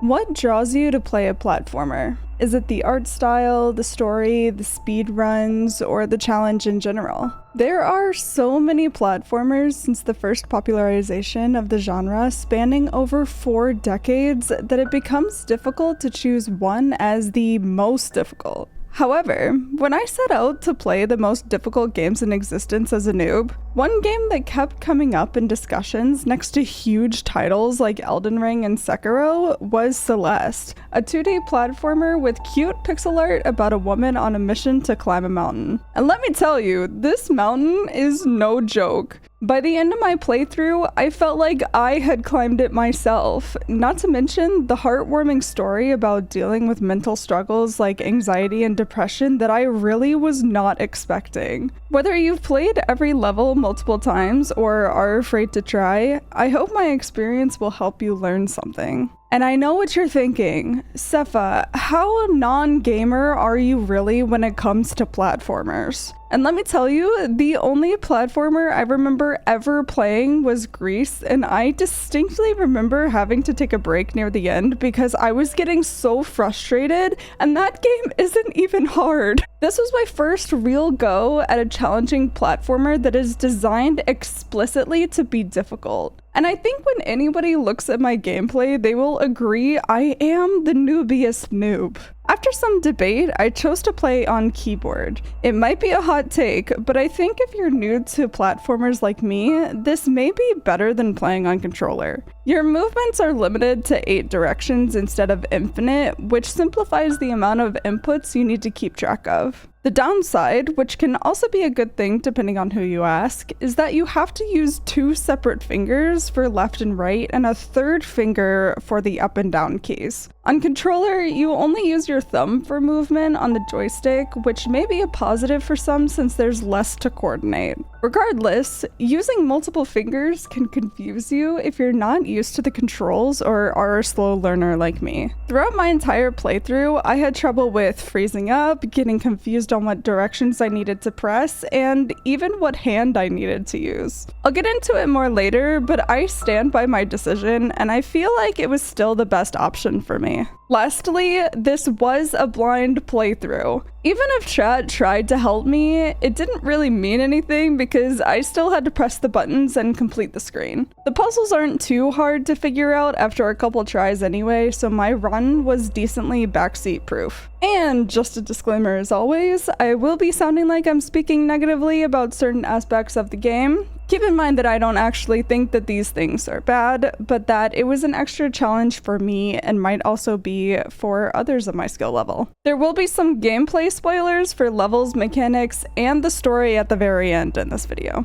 What draws you to play a platformer? Is it the art style, the story, the speed runs, or the challenge in general? There are so many platformers since the first popularization of the genre, spanning over 4 decades, that it becomes difficult to choose one as the most difficult. However, when I set out to play the most difficult games in existence as a noob, one game that kept coming up in discussions next to huge titles like Elden Ring and Sekiro was Celeste, a 2D platformer with cute pixel art about a woman on a mission to climb a mountain. And let me tell you, this mountain is no joke. By the end of my playthrough, I felt like I had climbed it myself, not to mention the heartwarming story about dealing with mental struggles like anxiety and depression that I really was not expecting. Whether you've played every level multiple times or are afraid to try, I hope my experience will help you learn something. And I know what you're thinking, Sepha, how non-gamer are you really when it comes to platformers? And let me tell you, the only platformer I remember ever playing was Grease, and I distinctly remember having to take a break near the end because I was getting so frustrated, and that game isn't even hard. This was my first real go at a challenging platformer that is designed explicitly to be difficult. And I think when anybody looks at my gameplay, they will agree I am the noobiest noob. After some debate, I chose to play on keyboard. It might be a hot take, but I think if you're new to platformers like me, this may be better than playing on controller. Your movements are limited to 8 directions instead of infinite, which simplifies the amount of inputs you need to keep track of. The downside, which can also be a good thing depending on who you ask, is that you have to use 2 separate fingers for left and right and a 3rd finger for the up and down keys. On controller, you only use your thumb for movement on the joystick, which may be a positive for some since there's less to coordinate. Regardless, using multiple fingers can confuse you if you're not used to the controls or are a slow learner like me. Throughout my entire playthrough, I had trouble with freezing up, getting confused on what directions I needed to press, and even what hand I needed to use. I'll get into it more later, but I stand by my decision, and I feel like it was still the best option for me. Lastly, this was a blind playthrough. Even if chat tried to help me, it didn't really mean anything because I still had to press the buttons and complete the screen. The puzzles aren't too hard to figure out after a couple tries anyway, so my run was decently backseat proof. And just a disclaimer as always, I will be sounding like I'm speaking negatively about certain aspects of the game. Keep in mind that I don't actually think that these things are bad, but that it was an extra challenge for me and might also be for others of my skill level. There will be some gameplay spoilers for levels, mechanics, and the story at the very end in this video.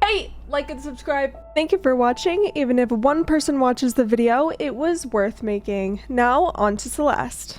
Hey, like and subscribe. Thank you for watching. Even if one person watches the video, it was worth making. Now on to Celeste.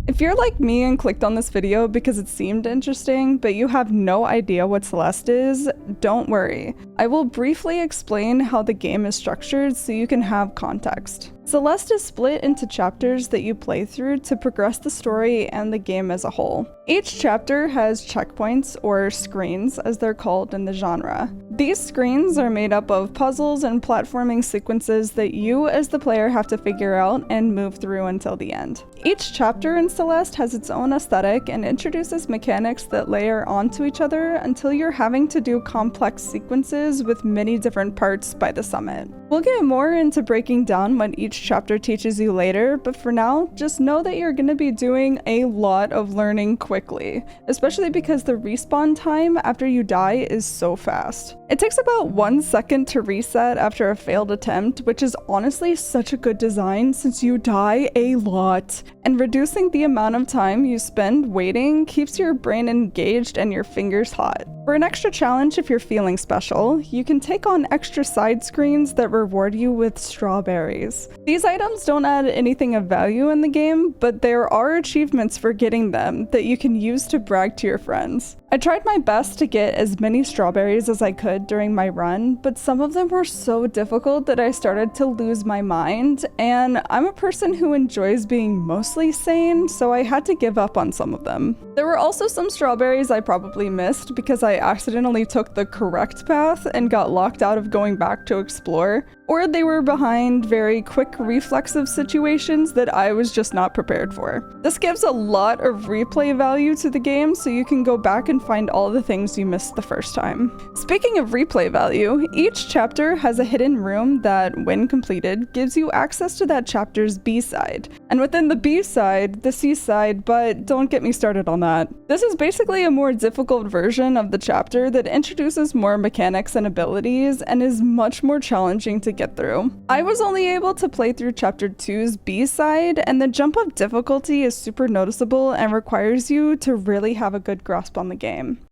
If you're like me and clicked on this video because it seemed interesting, but you have no idea what Celeste is, don't worry. I will briefly explain how the game is structured so you can have context. Celeste is split into chapters that you play through to progress the story and the game as a whole. Each chapter has checkpoints, or screens as they're called in the genre. These screens are made up of puzzles and platforming sequences that you as the player have to figure out and move through until the end. Each chapter in Celeste has its own aesthetic and introduces mechanics that layer onto each other until you're having to do complex sequences with many different parts by the summit. We'll get more into breaking down what each chapter teaches you later, but for now, just know that you're going to be doing a lot of learning quickly, especially because the respawn time after you die is so fast. It takes about 1 second to reset after a failed attempt, which is honestly such a good design since you die a lot, and reducing the amount of time you spend waiting keeps your brain engaged and your fingers hot. For an extra challenge if you're feeling special, you can take on extra side screens that reward you with strawberries. These items don't add anything of value in the game, but there are achievements for getting them that you can use to brag to your friends. I tried my best to get as many strawberries as I could during my run, but some of them were so difficult that I started to lose my mind, and I'm a person who enjoys being mostly sane, so I had to give up on some of them. There were also some strawberries I probably missed because I accidentally took the correct path and got locked out of going back to explore, or they were behind very quick reflexive situations that I was just not prepared for. This gives a lot of replay value to the game, so you can go back and find all the things you missed the first time. Speaking of replay value, each chapter has a hidden room that, when completed, gives you access to that chapter's B-side. And within the B-side, the C-side, but don't get me started on that. This is basically a more difficult version of the chapter that introduces more mechanics and abilities and is much more challenging to get through. I was only able to play through chapter 2's B-side, and the jump of difficulty is super noticeable and requires you to really have a good grasp on the game.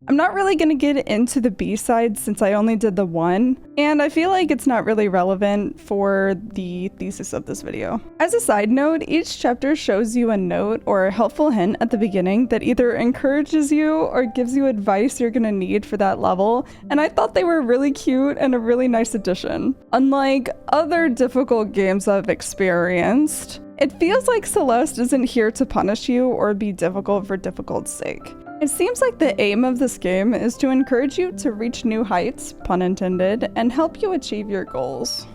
I'm not really going to get into the B-side since I only did the one, and I feel like it's not really relevant for the thesis of this video. As a side note, each chapter shows you a note or a helpful hint at the beginning that either encourages you or gives you advice you're going to need for that level, and I thought they were really cute and a really nice addition. Unlike other difficult games I've experienced, it feels like Celeste isn't here to punish you or be difficult for difficult's sake. It seems like the aim of this game is to encourage you to reach new heights, pun intended, and help you achieve your goals.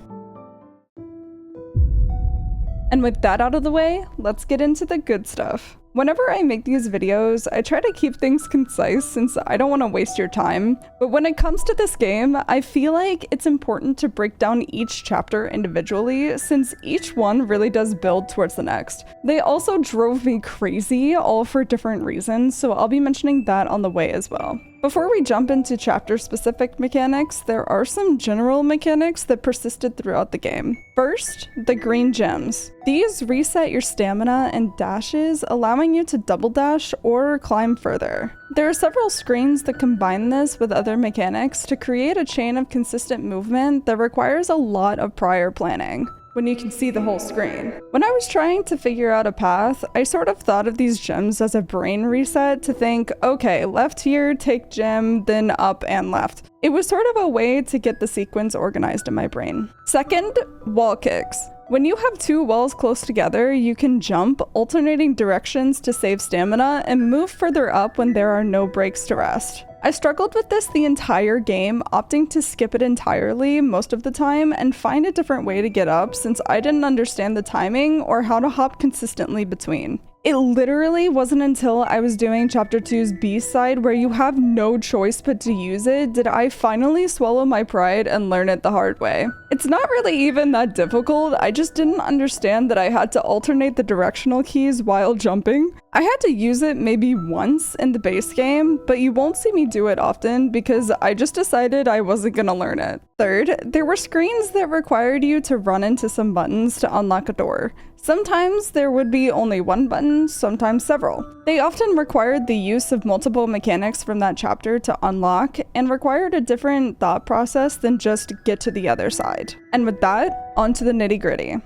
And with that out of the way, let's get into the good stuff. Whenever I make these videos, I try to keep things concise since I don't want to waste your time, but when it comes to this game, I feel like it's important to break down each chapter individually since each one really does build towards the next. They also drove me crazy, all for different reasons, so I'll be mentioning that on the way as well. Before we jump into chapter-specific mechanics, there are some general mechanics that persisted throughout the game. First, the green gems. These reset your stamina and dashes, allowing you to double dash or climb further. There are several screens that combine this with other mechanics to create a chain of consistent movement that requires a lot of prior planning, when you can see the whole screen. When I was trying to figure out a path, I sort of thought of these gems as a brain reset to think, okay, left here, take gem, then up and left. It was sort of a way to get the sequence organized in my brain. Second, wall kicks. When you have two walls close together, you can jump, alternating directions to save stamina, and move further up when there are no breaks to rest. I struggled with this the entire game, opting to skip it entirely most of the time and find a different way to get up since I didn't understand the timing or how to hop consistently between. It literally wasn't until I was doing chapter 2's B-side, where you have no choice but to use it, did I finally swallow my pride and learn it the hard way. It's not really even that difficult, I just didn't understand that I had to alternate the directional keys while jumping. I had to use it maybe once in the base game, but you won't see me do it often because I just decided I wasn't gonna learn it. Third, there were screens that required you to run into some buttons to unlock a door. Sometimes there would be only one button, sometimes several. They often required the use of multiple mechanics from that chapter to unlock and required a different thought process than just get to the other side. And with that, on to the nitty-gritty.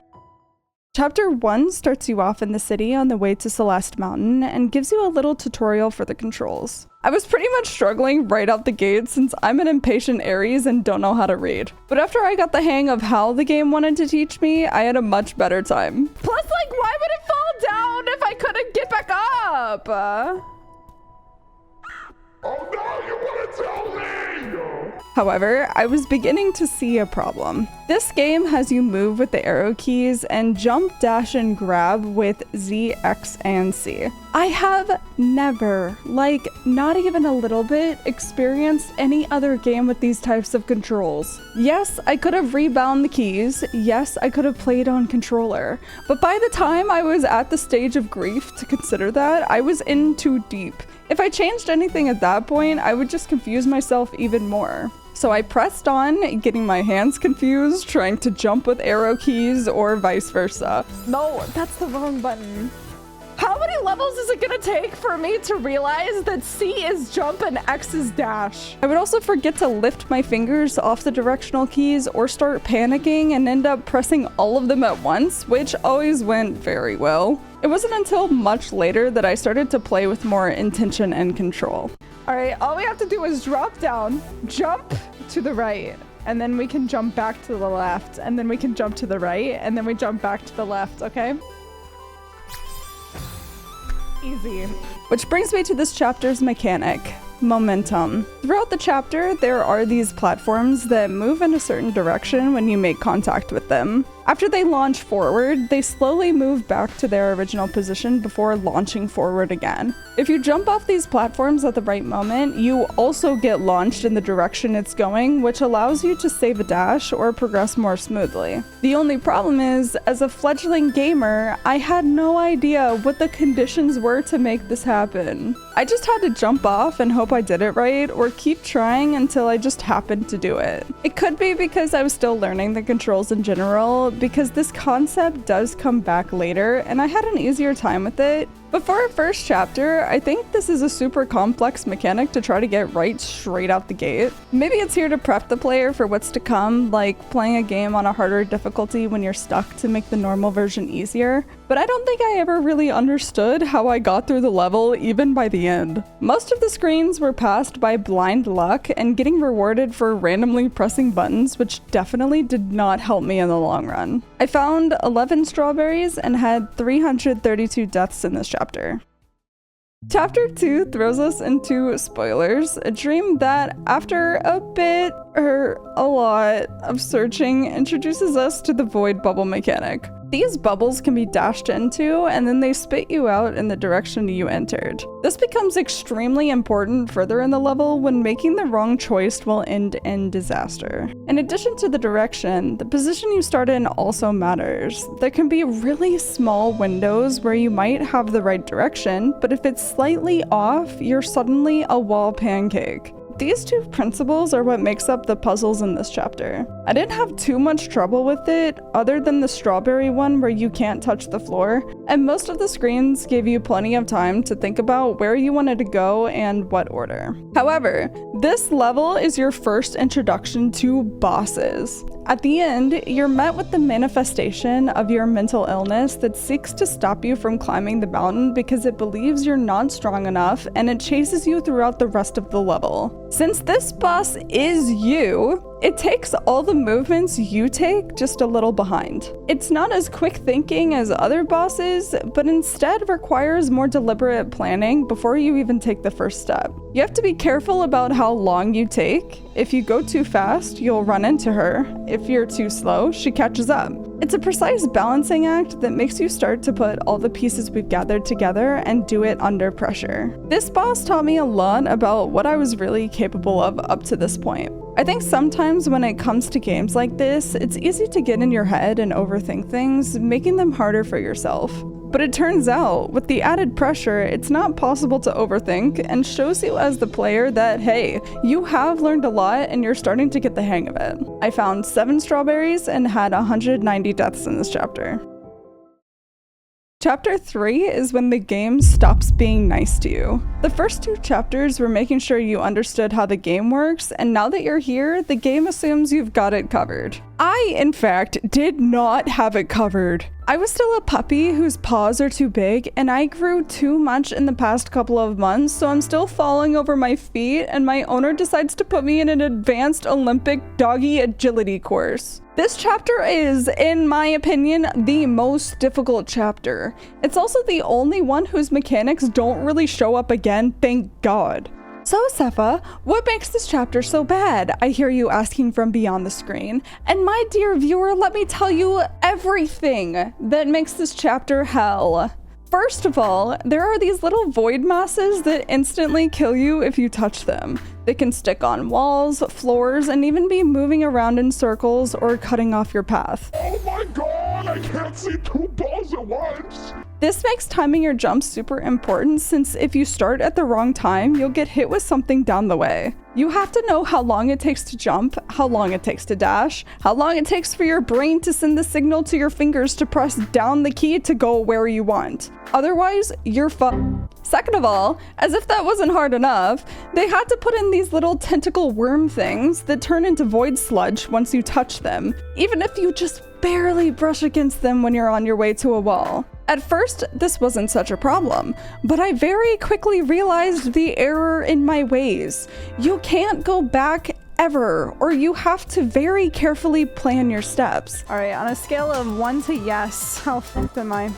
Chapter 1 starts you off in the city on the way to Celeste Mountain and gives you a little tutorial for the controls. I was pretty much struggling right out the gate since I'm an impatient Aries and don't know how to read. But after I got the hang of how the game wanted to teach me, I had a much better time. Plus, like, why would it fall down if I couldn't get back up? Oh no, you want to tell me? However, I was beginning to see a problem. This game has you move with the arrow keys and jump, dash, and grab with Z, X, and C. I have never, like not even a little bit, experienced any other game with these types of controls. Yes, I could have rebound the keys. Yes, I could have played on controller. But by the time I was at the stage of grief to consider that, I was in too deep. If I changed anything at that point, I would just confuse myself even more. So I pressed on, getting my hands confused, trying to jump with arrow keys or vice versa. No, that's the wrong button. How many levels is it gonna take for me to realize that C is jump and X is dash? I would also forget to lift my fingers off the directional keys or start panicking and end up pressing all of them at once, which always went very well. It wasn't until much later that I started to play with more intention and control. All right, all we have to do is drop down, jump to the right, and then we can jump back to the left, and then we can jump to the right, and then we jump back to the left, okay? Easy. Which brings me to this chapter's mechanic, momentum. Throughout the chapter, there are these platforms that move in a certain direction when you make contact with them. After they launch forward, they slowly move back to their original position before launching forward again. If you jump off these platforms at the right moment, you also get launched in the direction it's going, which allows you to save a dash or progress more smoothly. The only problem is, as a fledgling gamer, I had no idea what the conditions were to make this happen. I just had to jump off and hope I did it right, or keep trying until I just happened to do it. It could be because I was still learning the controls in general, because this concept does come back later and I had an easier time with it. But for a first chapter, I think this is a super complex mechanic to try to get right straight out the gate. Maybe it's here to prep the player for what's to come, like playing a game on a harder difficulty when you're stuck to make the normal version easier. But I don't think I ever really understood how I got through the level even by the end. Most of the screens were passed by blind luck and getting rewarded for randomly pressing buttons, which definitely did not help me in the long run. I found 11 strawberries and had 332 deaths in this chapter. Chapter 2 throws us into spoilers, a dream that, after a bit or a lot of searching, introduces us to the void bubble mechanic. These bubbles can be dashed into, and then they spit you out in the direction you entered. This becomes extremely important further in the level when making the wrong choice will end in disaster. In addition to the direction, the position you start in also matters. There can be really small windows where you might have the right direction, but if it's slightly off, you're suddenly a wall pancake. These two principles are what makes up the puzzles in this chapter. I didn't have too much trouble with it, other than the strawberry one where you can't touch the floor, and most of the screens gave you plenty of time to think about where you wanted to go and what order. However, this level is your first introduction to bosses. At the end, you're met with the manifestation of your mental illness that seeks to stop you from climbing the mountain because it believes you're not strong enough, and it chases you throughout the rest of the level. Since this boss is you, it takes all the movements you take just a little behind. It's not as quick thinking as other bosses, but instead requires more deliberate planning before you even take the first step. You have to be careful about how long you take. If you go too fast, you'll run into her. If you're too slow, she catches up. It's a precise balancing act that makes you start to put all the pieces we've gathered together and do it under pressure. This boss taught me a lot about what I was really capable of up to this point. I think sometimes when it comes to games like this, it's easy to get in your head and overthink things, making them harder for yourself. But it turns out, with the added pressure, it's not possible to overthink, and shows you as the player that, hey, you have learned a lot and you're starting to get the hang of it. I found 7 strawberries and had 190 deaths in this chapter. Chapter 3 is when the game stops being nice to you. The first 2 chapters were making sure you understood how the game works, and now that you're here, the game assumes you've got it covered. I, in fact, did not have it covered. I was still a puppy whose paws are too big, and I grew too much in the past couple of months, so I'm still falling over my feet, and my owner decides to put me in an advanced Olympic doggy agility course. This chapter is, in my opinion, the most difficult chapter. It's also the only one whose mechanics don't really show up again, thank God. So Sepha, what makes this chapter so bad? I hear you asking from beyond the screen. And my dear viewer, let me tell you everything that makes this chapter hell. First of all, there are these little void masses that instantly kill you if you touch them. They can stick on walls, floors, and even be moving around in circles or cutting off your path. Oh my god, I can't see 2 balls at once! This makes timing your jumps super important, since if you start at the wrong time, you'll get hit with something down the way. You have to know how long it takes to jump, how long it takes to dash, how long it takes for your brain to send the signal to your fingers to press down the key to go where you want. Otherwise, you're fucked. Second of all, as if that wasn't hard enough, they had to put in these little tentacle worm things that turn into void sludge once you touch them, even if you just barely brush against them when you're on your way to a wall. At first, this wasn't such a problem, but I very quickly realized the error in my ways. You can't go back ever, or you have to very carefully plan your steps. All right, on a scale of 1 to yes, how fucked am I?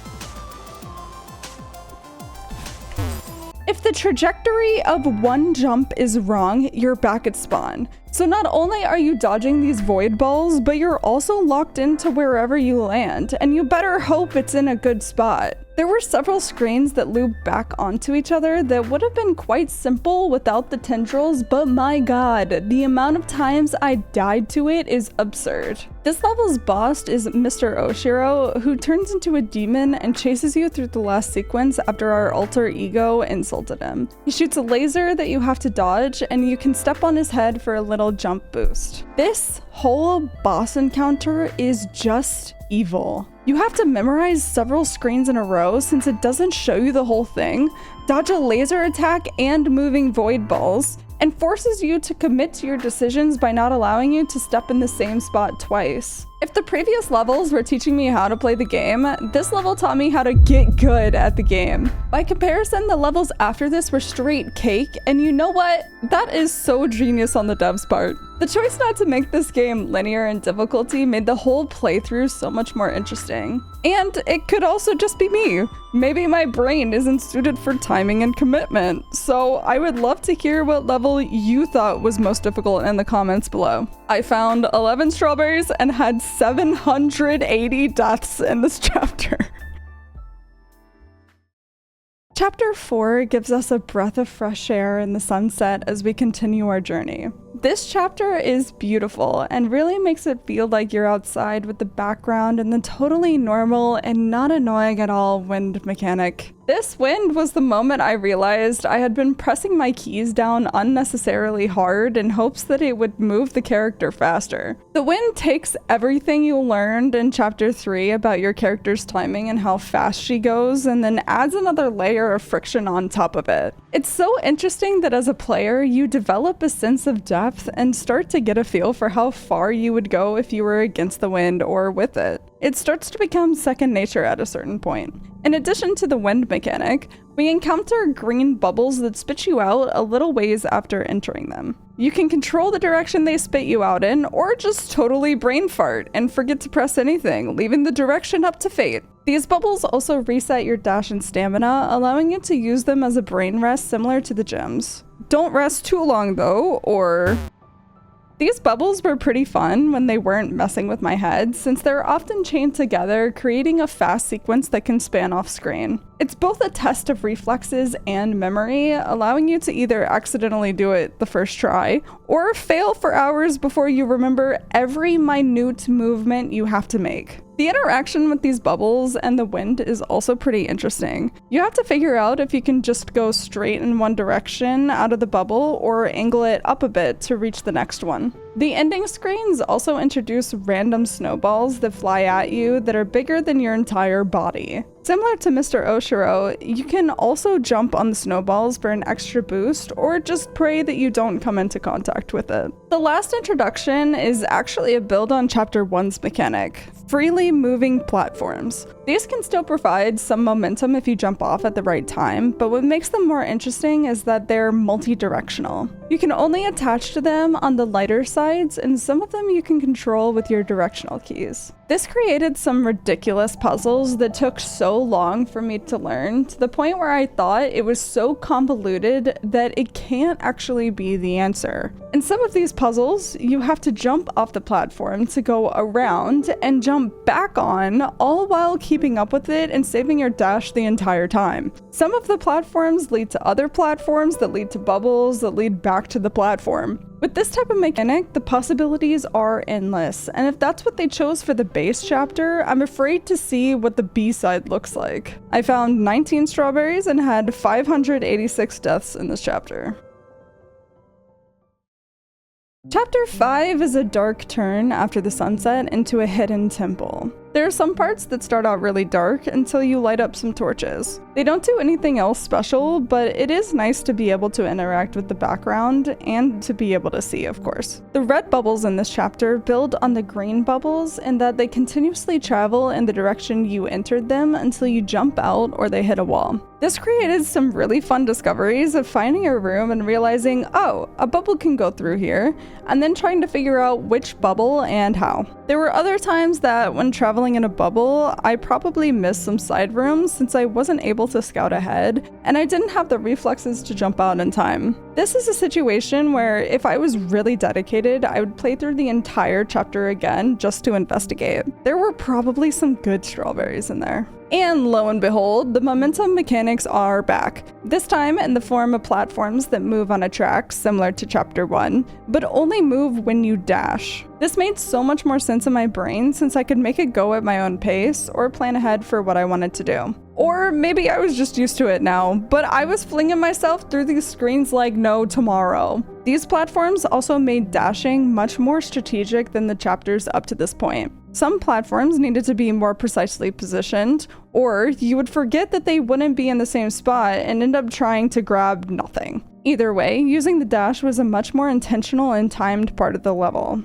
If the trajectory of one jump is wrong, you're back at spawn. So not only are you dodging these void balls, but you're also locked into wherever you land, and you better hope it's in a good spot. There were several screens that loop back onto each other that would have been quite simple without the tendrils, but my god, the amount of times I died to it is absurd. This level's boss is Mr. Oshiro, who turns into a demon and chases you through the last sequence after our alter ego insulted him. He shoots a laser that you have to dodge, and you can step on his head for a little jump boost. This whole boss encounter is just evil. You have to memorize several screens in a row since it doesn't show you the whole thing, dodge a laser attack and moving void balls, and forces you to commit to your decisions by not allowing you to step in the same spot twice. If the previous levels were teaching me how to play the game, this level taught me how to get good at the game. By comparison, the levels after this were straight cake, and you know what? That is so genius on the devs' part. The choice not to make this game linear in difficulty made the whole playthrough so much more interesting. And it could also just be me. Maybe my brain isn't suited for timing and commitment. So I would love to hear what level you thought was most difficult in the comments below. I found 11 strawberries and had 780 deaths in this chapter. Chapter 4 gives us a breath of fresh air in the sunset as we continue our journey. This chapter is beautiful and really makes it feel like you're outside with the background and the totally normal and not annoying at all wind mechanic. This wind was the moment I realized I had been pressing my keys down unnecessarily hard in hopes that it would move the character faster. The wind takes everything you learned in chapter 3 about your character's timing and how fast she goes and then adds another layer of friction on top of it. It's so interesting that as a player, you develop a sense of depth and start to get a feel for how far you would go if you were against the wind or with it. It starts to become second nature at a certain point. In addition to the wind mechanic, we encounter green bubbles that spit you out a little ways after entering them. You can control the direction they spit you out in, or just totally brain fart and forget to press anything, leaving the direction up to fate. These bubbles also reset your dash and stamina, allowing you to use them as a brain rest similar to the gems. Don't rest too long though, or... These bubbles were pretty fun when they weren't messing with my head, since they're often chained together, creating a fast sequence that can span off screen. It's both a test of reflexes and memory, allowing you to either accidentally do it the first try, or fail for hours before you remember every minute movement you have to make. The interaction with these bubbles and the wind is also pretty interesting. You have to figure out if you can just go straight in one direction out of the bubble or angle it up a bit to reach the next one. The ending screens also introduce random snowballs that fly at you that are bigger than your entire body. Similar to Mr. Oshiro, you can also jump on the snowballs for an extra boost or just pray that you don't come into contact with it. The last introduction is actually a build on Chapter 1's mechanic, freely moving platforms. These can still provide some momentum if you jump off at the right time, but what makes them more interesting is that they're multi-directional. You can only attach to them on the lighter sides, and some of them you can control with your directional keys. This created some ridiculous puzzles that took so long for me to learn, to the point where I thought it was so convoluted that it can't actually be the answer. In some of these puzzles, you have to jump off the platform to go around and jump back on, all while keeping up with it and saving your dash the entire time. Some of the platforms lead to other platforms that lead to bubbles that lead back to the platform. With this type of mechanic, the possibilities are endless, and if that's what they chose for the base chapter, I'm afraid to see what the B-side looks like. I found 19 strawberries and had 586 deaths in this chapter. Chapter 5 is a dark turn after the sunset into a hidden temple. There are some parts that start out really dark until you light up some torches. They don't do anything else special, but it is nice to be able to interact with the background and to be able to see, of course. The red bubbles in this chapter build on the green bubbles in that they continuously travel in the direction you entered them until you jump out or they hit a wall. This created some really fun discoveries of finding a room and realizing, oh, a bubble can go through here, and then trying to figure out which bubble and how. There were other times that when traveling in a bubble, I probably missed some side rooms since I wasn't able to scout ahead, and I didn't have the reflexes to jump out in time. This is a situation where if I was really dedicated, I would play through the entire chapter again just to investigate. There were probably some good strawberries in there. And lo and behold, the momentum mechanics are back. This time in the form of platforms that move on a track similar to chapter 1, but only move when you dash. This made so much more sense in my brain since I could make it go at my own pace or plan ahead for what I wanted to do. Or maybe I was just used to it now, but I was flinging myself through these screens like no tomorrow. These platforms also made dashing much more strategic than the chapters up to this point. Some platforms needed to be more precisely positioned, or you would forget that they wouldn't be in the same spot and end up trying to grab nothing. Either way, using the dash was a much more intentional and timed part of the level.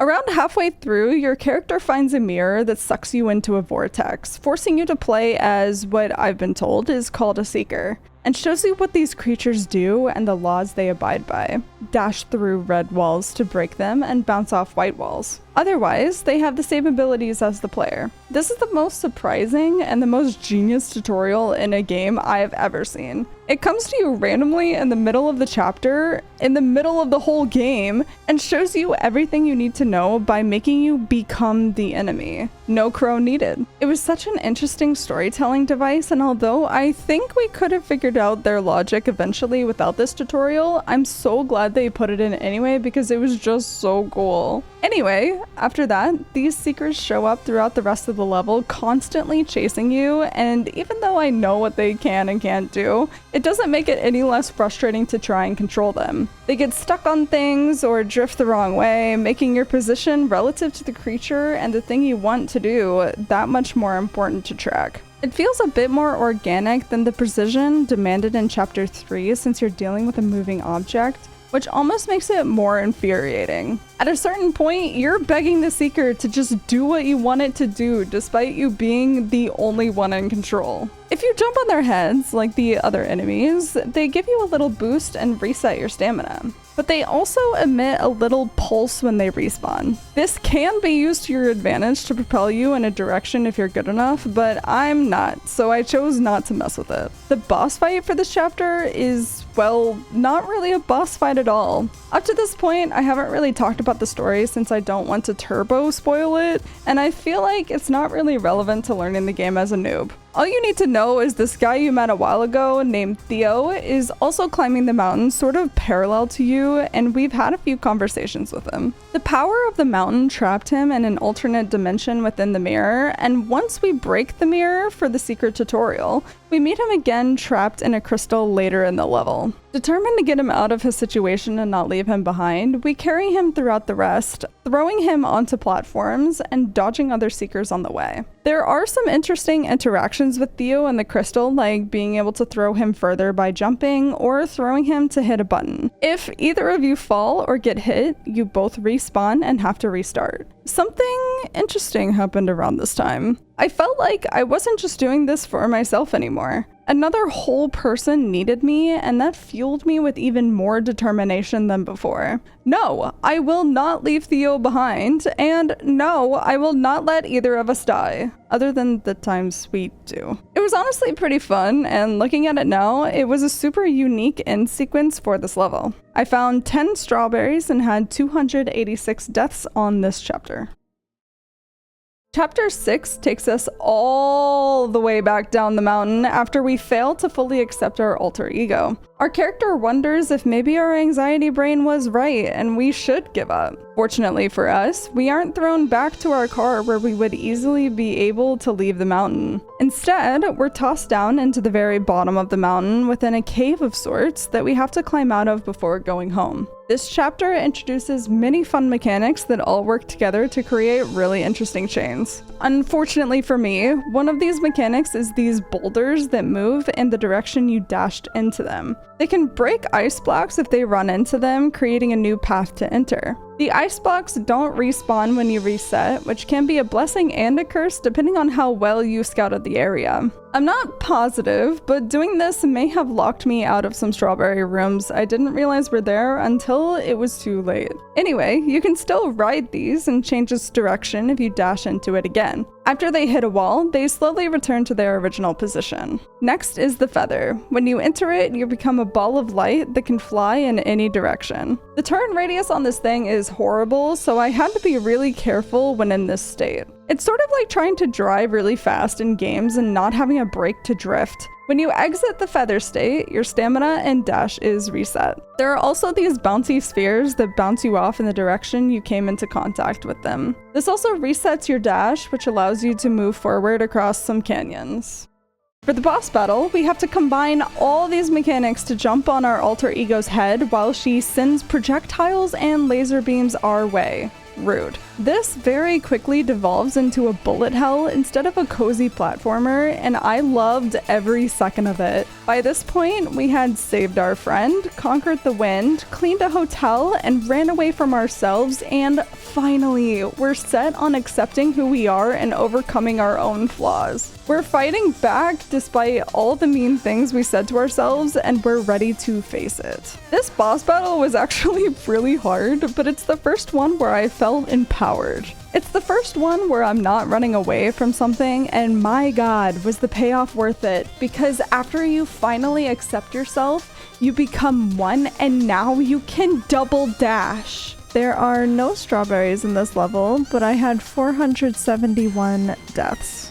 Around halfway through, your character finds a mirror that sucks you into a vortex, forcing you to play as what I've been told is called a seeker, and shows you what these creatures do and the laws they abide by. Dash through red walls to break them and bounce off white walls. Otherwise, they have the same abilities as the player. This is the most surprising and the most genius tutorial in a game I have ever seen. It comes to you randomly in the middle of the chapter, in the middle of the whole game, and shows you everything you need to know by making you become the enemy. No crow needed. It was such an interesting storytelling device, and although I think we could have figured out their logic eventually without this tutorial, I'm so glad they put it in anyway because it was just so cool. Anyway, after that, these seekers show up throughout the rest of the level, constantly chasing you, and even though I know what they can and can't do, it doesn't make it any less frustrating to try and control them. They get stuck on things or drift the wrong way, making your position relative to the creature and the thing you want to do that much more important to track. It feels a bit more organic than the precision demanded in Chapter 3 since you're dealing with a moving object, which almost makes it more infuriating. At a certain point, you're begging the Seeker to just do what you want it to do, despite you being the only one in control. If you jump on their heads, like the other enemies, they give you a little boost and reset your stamina. But they also emit a little pulse when they respawn. This can be used to your advantage to propel you in a direction if you're good enough, but I'm not, so I chose not to mess with it. The boss fight for this chapter is, well, not really a boss fight at all. Up to this point, I haven't really talked about the story since I don't want to turbo spoil it, and I feel like it's not really relevant to learning the game as a noob. All you need to know is this guy you met a while ago named Theo is also climbing the mountain sort of parallel to you, and we've had a few conversations with him. The power of the mountain trapped him in an alternate dimension within the mirror, and once we break the mirror for the secret tutorial, we meet him again trapped in a crystal later in the level. Determined to get him out of his situation and not leave him behind, we carry him throughout the rest, throwing him onto platforms and dodging other seekers on the way. There are some interesting interactions with Theo and the crystal, like being able to throw him further by jumping or throwing him to hit a button. If either of you fall or get hit, you both respawn and have to restart. Something interesting happened around this time. I felt like I wasn't just doing this for myself anymore. Another whole person needed me, and that fueled me with even more determination than before. No, I will not leave Theo behind, and no, I will not let either of us die, other than the times we do. It was honestly pretty fun, and looking at it now, it was a super unique end sequence for this level. I found 10 strawberries and had 286 deaths on this chapter. Chapter 6 takes us all the way back down the mountain after we fail to fully accept our alter ego. Our character wonders if maybe our anxiety brain was right and we should give up. Fortunately for us, we aren't thrown back to our car where we would easily be able to leave the mountain. Instead, we're tossed down into the very bottom of the mountain within a cave of sorts that we have to climb out of before going home. This chapter introduces many fun mechanics that all work together to create really interesting chains. Unfortunately for me, one of these mechanics is these boulders that move in the direction you dashed into them. They can break ice blocks if they run into them, creating a new path to enter. The ice blocks don't respawn when you reset, which can be a blessing and a curse depending on how well you scouted the area. I'm not positive, but doing this may have locked me out of some strawberry rooms I didn't realize were there until it was too late. Anyway, you can still ride these and change its direction if you dash into it again. After they hit a wall, they slowly return to their original position. Next is the feather. When you enter it, you become a ball of light that can fly in any direction. The turn radius on this thing is horrible, so I had to be really careful when in this state. It's sort of like trying to drive really fast in games and not having a brake to drift. When you exit the feather state, your stamina and dash is reset. There are also these bouncy spheres that bounce you off in the direction you came into contact with them. This also resets your dash, which allows you to move forward across some canyons. For the boss battle, we have to combine all these mechanics to jump on our alter ego's head while she sends projectiles and laser beams our way. Rude. This very quickly devolves into a bullet hell instead of a cozy platformer, and I loved every second of it. By this point, we had saved our friend, conquered the wind, cleaned a hotel, and ran away from ourselves, and finally, we're set on accepting who we are and overcoming our own flaws. We're fighting back despite all the mean things we said to ourselves, and we're ready to face it. This boss battle was actually really hard, but it's the first one where I felt empowered. It's the first one where I'm not running away from something, and my god, was the payoff worth it, because after you finally accept yourself, you become one, and now you can double dash. There are no strawberries in this level, but I had 471 deaths.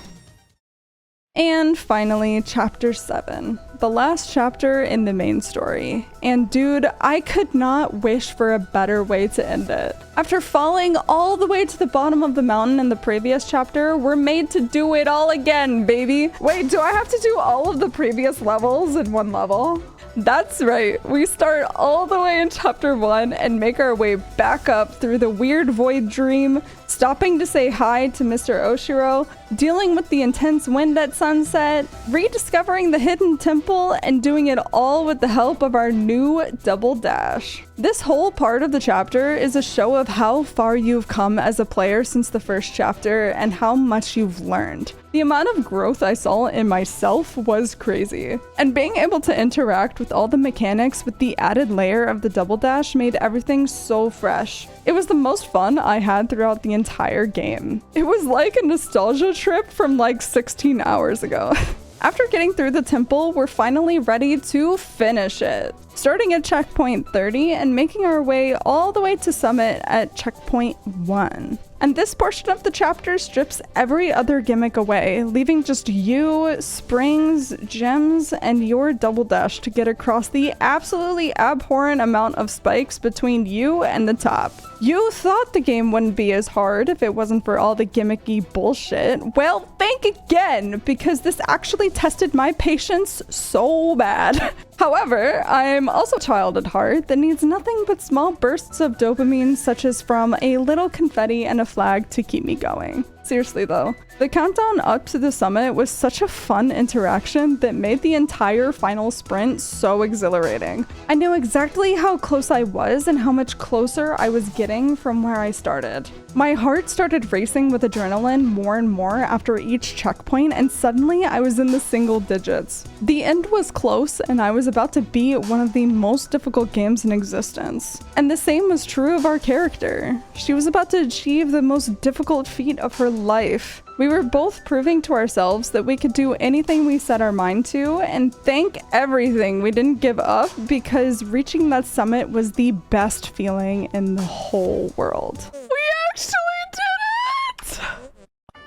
And finally, chapter 7, the last chapter in the main story. And dude, I could not wish for a better way to end it. After falling all the way to the bottom of the mountain in the previous chapter, we're made to do it all again, baby. Wait, do I have to do all of the previous levels in one level? That's right, we start all the way in chapter 1 and make our way back up through the weird void dream, stopping to say hi to Mr. Oshiro, dealing with the intense wind at sunset, rediscovering the hidden temple, and doing it all with the help of our new double dash. This whole part of the chapter is a show of how far you've come as a player since the first chapter and how much you've learned. The amount of growth I saw in myself was crazy. And being able to interact with all the mechanics with the added layer of the double dash made everything so fresh. It was the most fun I had throughout the entire game. It was like a nostalgia trip from like 16 hours ago. After getting through the temple, we're finally ready to finish it. Starting at checkpoint 30 and making our way all the way to summit at checkpoint 1. And this portion of the chapter strips every other gimmick away, leaving just you, springs, gems, and your double dash to get across the absolutely abhorrent amount of spikes between you and the top. You thought the game wouldn't be as hard if it wasn't for all the gimmicky bullshit. Well, think again, because this actually tested my patience so bad. However, I'm also a child at heart that needs nothing but small bursts of dopamine, such as from a little confetti and a flag to keep me going. Seriously though, the countdown up to the summit was such a fun interaction that made the entire final sprint so exhilarating. I knew exactly how close I was and how much closer I was getting from where I started. My heart started racing with adrenaline more and more after each checkpoint, and suddenly I was in the single digits. The end was close, and I was about to beat one of the most difficult games in existence. And the same was true of our character. She was about to achieve the most difficult feat of her life. We were both proving to ourselves that we could do anything we set our mind to, and thank everything we didn't give up, because reaching that summit was the best feeling in the whole world. We actually did it!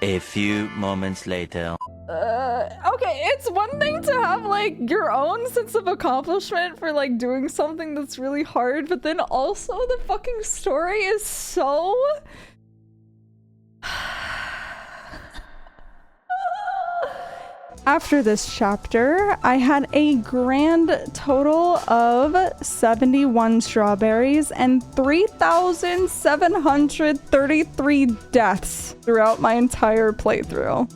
A few moments later. Okay, it's one thing to have like your own sense of accomplishment for like doing something that's really hard, but then also the fucking story is so After this chapter, I had a grand total of 71 strawberries and 3,733 deaths throughout my entire playthrough.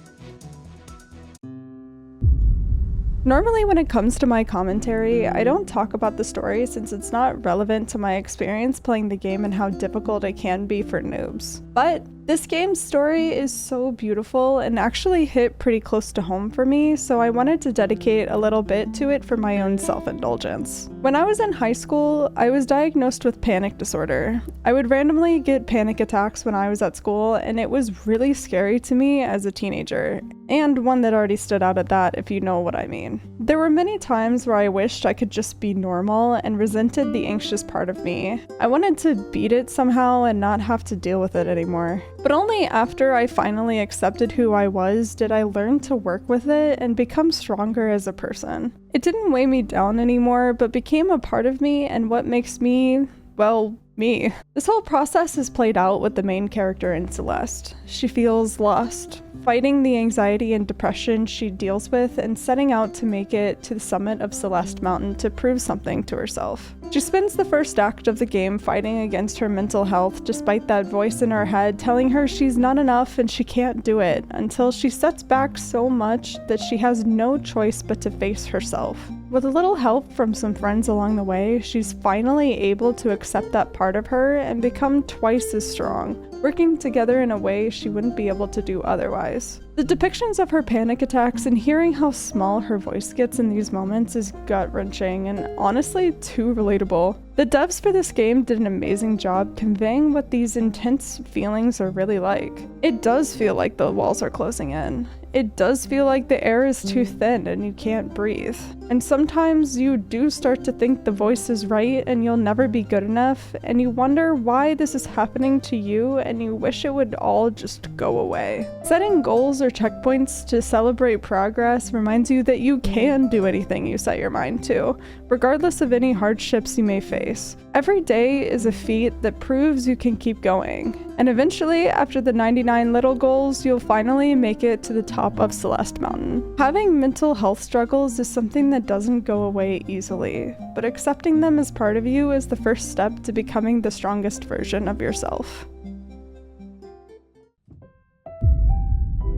Normally when it comes to my commentary, I don't talk about the story since it's not relevant to my experience playing the game and how difficult it can be for noobs. But this game's story is so beautiful and actually hit pretty close to home for me, so I wanted to dedicate a little bit to it for my own self-indulgence. When I was in high school, I was diagnosed with panic disorder. I would randomly get panic attacks when I was at school, and it was really scary to me as a teenager, and one that already stood out at that, if you know what I mean. There were many times where I wished I could just be normal and resented the anxious part of me. I wanted to beat it somehow and not have to deal with it anymore. But only after I finally accepted who I was did I learn to work with it and become stronger as a person. It didn't weigh me down anymore, but became a part of me and what makes me, well, me. This whole process is played out with the main character in Celeste. She feels lost, fighting the anxiety and depression she deals with and setting out to make it to the summit of Celeste Mountain to prove something to herself. She spends the first act of the game fighting against her mental health despite that voice in her head telling her she's not enough and she can't do it, until she sets back so much that she has no choice but to face herself. With a little help from some friends along the way, she's finally able to accept that part of her and become twice as strong, working together in a way she wouldn't be able to do otherwise. The depictions of her panic attacks and hearing how small her voice gets in these moments is gut-wrenching and honestly too relatable. The devs for this game did an amazing job conveying what these intense feelings are really like. It does feel like the walls are closing in. It does feel like the air is too thin and you can't breathe. And sometimes you do start to think the voice is right and you'll never be good enough, and you wonder why this is happening to you and you wish it would all just go away. Setting goals or checkpoints to celebrate progress reminds you that you can do anything you set your mind to, regardless of any hardships you may face. Every day is a feat that proves you can keep going. And eventually, after the 99 little goals, you'll finally make it to the top of Celeste Mountain. Having mental health struggles is something that doesn't go away easily, but accepting them as part of you is the first step to becoming the strongest version of yourself.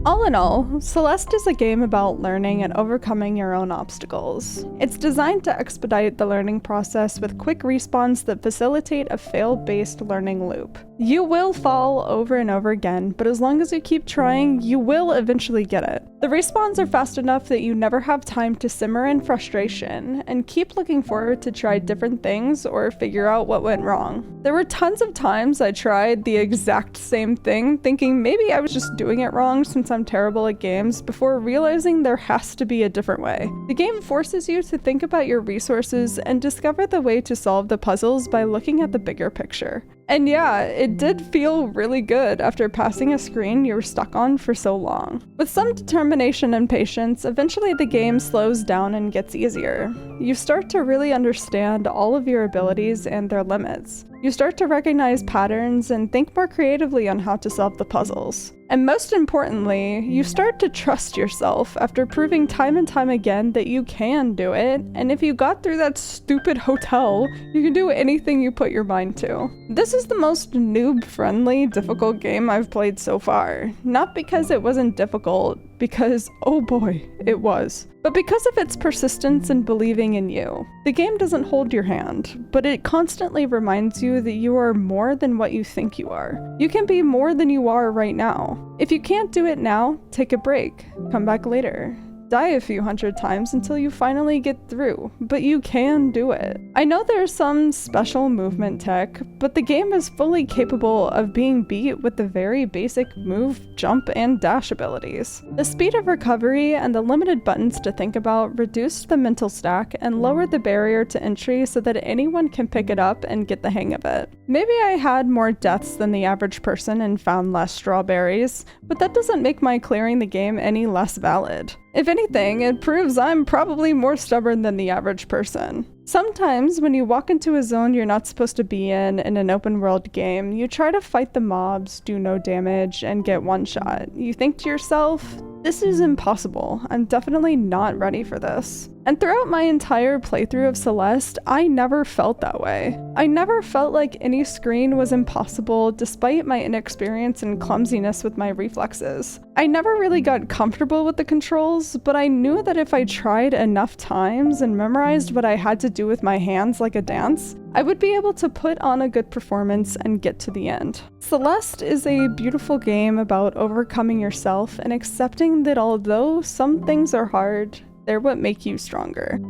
All in all, Celeste is a game about learning and overcoming your own obstacles. It's designed to expedite the learning process with quick respawns that facilitate a fail-based learning loop. You will fall over and over again, but as long as you keep trying, you will eventually get it. The respawns are fast enough that you never have time to simmer in frustration, and keep looking forward to try different things or figure out what went wrong. There were tons of times I tried the exact same thing, thinking maybe I was just doing it wrong since I'm terrible at games, before realizing there has to be a different way. The game forces you to think about your resources and discover the way to solve the puzzles by looking at the bigger picture. And yeah, it did feel really good after passing a screen you were stuck on for so long. With some determination and patience, eventually the game slows down and gets easier. You start to really understand all of your abilities and their limits. You start to recognize patterns and think more creatively on how to solve the puzzles. And most importantly, you start to trust yourself after proving time and time again that you can do it, and if you got through that stupid hotel, you can do anything you put your mind to. This is the most noob-friendly, difficult game I've played so far. Not because it wasn't difficult, because, oh boy, it was. But because of its persistence and believing in you. The game doesn't hold your hand, but it constantly reminds you that you are more than what you think you are. You can be more than you are right now. If you can't do it now, take a break. Come back later. Die a few hundred times until you finally get through, but you can do it. I know there's some special movement tech, but the game is fully capable of being beat with the very basic move, jump, and dash abilities. The speed of recovery and the limited buttons to think about reduced the mental stack and lowered the barrier to entry so that anyone can pick it up and get the hang of it. Maybe I had more deaths than the average person and found less strawberries, but that doesn't make my clearing the game any less valid. If anything, it proves I'm probably more stubborn than the average person. Sometimes, when you walk into a zone you're not supposed to be in an open world game, you try to fight the mobs, do no damage, and get one shot. You think to yourself, This is impossible. I'm definitely not ready for this. And throughout my entire playthrough of Celeste, I never felt that way. I never felt like any screen was impossible despite my inexperience and clumsiness with my reflexes. I never really got comfortable with the controls, but I knew that if I tried enough times and memorized what I had to do with my hands like a dance, I would be able to put on a good performance and get to the end. Celeste is a beautiful game about overcoming yourself and accepting that although some things are hard, they're what make you stronger.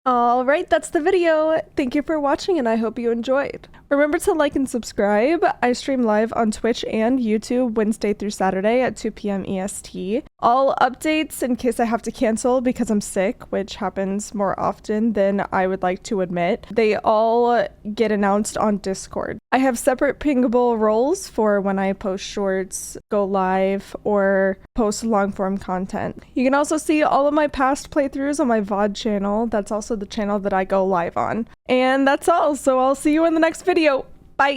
Alright, that's the video. Thank you for watching and I hope you enjoyed. Remember to like and subscribe. I stream live on Twitch and YouTube Wednesday through Saturday at 2 p.m. EST. All updates, in case I have to cancel because I'm sick, which happens more often than I would like to admit, they all get announced on Discord. I have separate pingable roles for when I post shorts, go live, or post long form content. You can also see all of my past playthroughs on my VOD channel. That's also the channel that I go live on. And that's all, so I'll see you in the next video. Bye!